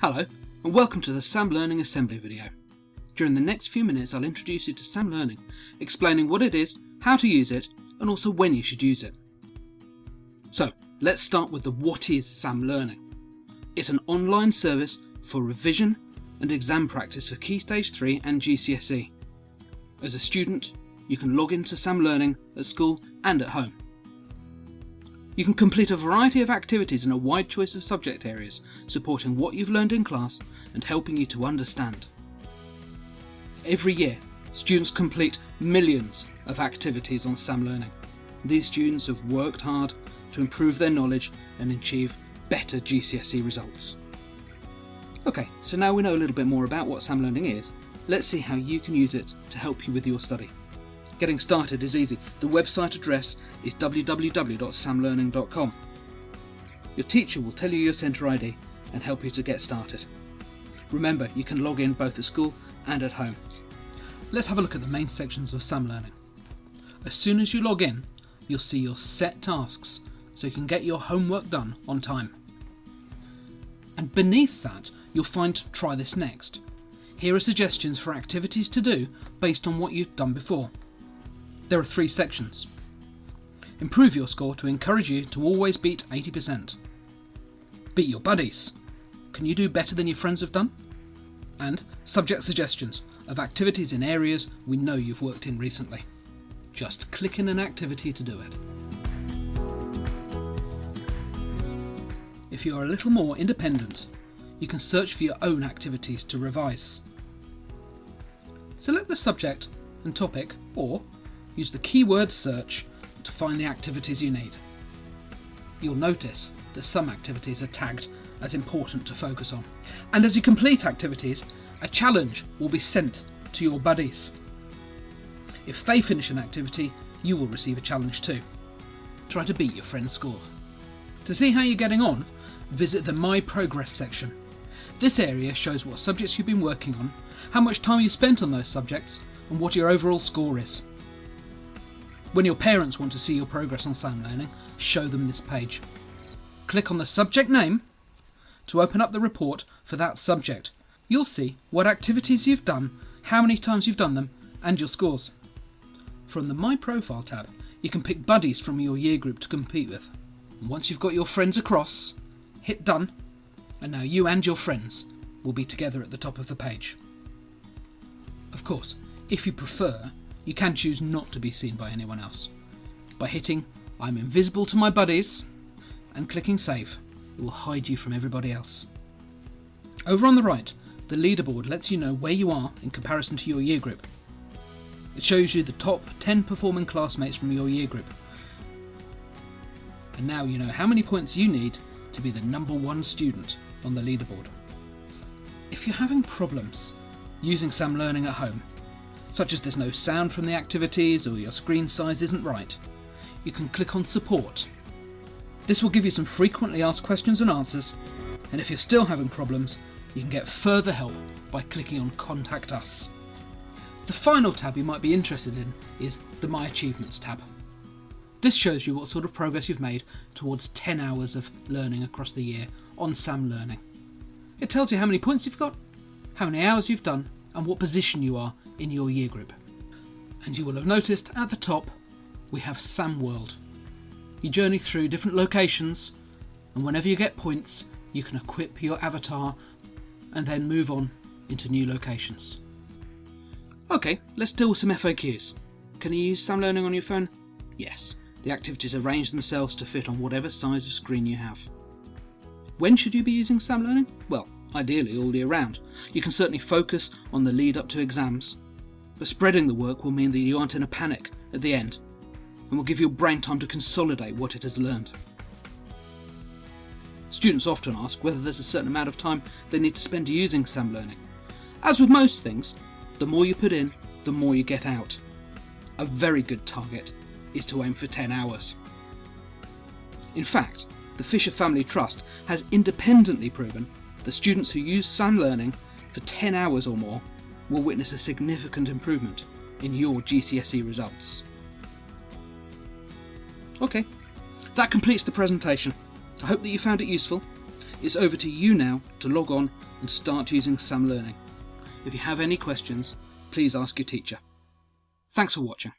Hello, and welcome to the Sam Learning Assembly video. During the next few minutes I'll introduce you to Sam Learning, explaining what it is, how to use it, and also when you should use it. So, let's start with the what is Sam Learning. It's an online service for revision and exam practice for Key Stage 3 and GCSE. As a student, you can log into Sam Learning at school and at home. You can complete a variety of activities in a wide choice of subject areas, supporting what you've learned in class and helping you to understand. Every year, students complete millions of activities on Sam Learning. These students have worked hard to improve their knowledge and achieve better GCSE results. Okay, so now we know a little bit more about what Sam Learning is, let's see how you can use it to help you with your study. Getting started is easy. The website address is www.samlearning.com. Your teacher will tell you your centre ID and help you to get started. Remember, you can log in both at school and at home. Let's have a look at the main sections of Sam Learning. As soon as you log in, you'll see your set tasks, so you can get your homework done on time. And beneath that, you'll find Try This Next. Here are suggestions for activities to do based on what you've done before. There are 3 sections. Improve your score to encourage you to always beat 80%. Beat your buddies. Can you do better than your friends have done? And subject suggestions of activities in areas we know you've worked in recently. Just click in an activity to do it. If you are a little more independent, you can search for your own activities to revise. Select the subject and topic, or use the keyword search to find the activities you need. You'll notice that some activities are tagged as important to focus on. And as you complete activities, a challenge will be sent to your buddies. If they finish an activity, you will receive a challenge too. Try to beat your friend's score. To see how you're getting on, visit the My Progress section. This area shows what subjects you've been working on, how much time you've spent on those subjects, and what your overall score is. When your parents want to see your progress on Sam Learning, show them this page. Click on the subject name to open up the report for that subject. You'll see what activities you've done, how many times you've done them, and your scores. From the My Profile tab, you can pick buddies from your year group to compete with. And once you've got your friends across, hit done, and now you and your friends will be together at the top of the page. Of course, if you prefer, you can choose not to be seen by anyone else. By hitting I'm invisible to my buddies and clicking save, it will hide you from everybody else. Over on the right, the leaderboard lets you know where you are in comparison to your year group. It shows you the top 10 performing classmates from your year group. And now you know how many points you need to be the number 1 student on the leaderboard. If you're having problems using Sam Learning at home, such as there's no sound from the activities or your screen size isn't right, you can click on Support. This will give you some frequently asked questions and answers, and if you're still having problems, you can get further help by clicking on Contact Us. The final tab you might be interested in is the My Achievements tab. This shows you what sort of progress you've made towards 10 hours of learning across the year on Sam Learning. It tells you how many points you've got, how many hours you've done, and what position you are in your year group. And you will have noticed at the top we have Sam World. You journey through different locations, and whenever you get points you can equip your avatar and then move on into new locations. Okay, let's deal with some FAQs. Can you use Sam Learning on your phone? Yes, the activities arrange themselves to fit on whatever size of screen you have. When should you be using Sam Learning? Well, ideally all year round. You can certainly focus on the lead up to exams, but spreading the work will mean that you aren't in a panic at the end and will give your brain time to consolidate what it has learned. Students often ask whether there's a certain amount of time they need to spend using Sam Learning. As with most things, the more you put in, the more you get out. A very good target is to aim for 10 hours. In fact, the Fisher Family Trust has independently proven that students who use Sam Learning for 10 hours or more will witness a significant improvement in your GCSE results. Okay, that completes the presentation. I hope that you found it useful. It's over to you now to log on and start using Sam Learning. If you have any questions, please ask your teacher. Thanks for watching.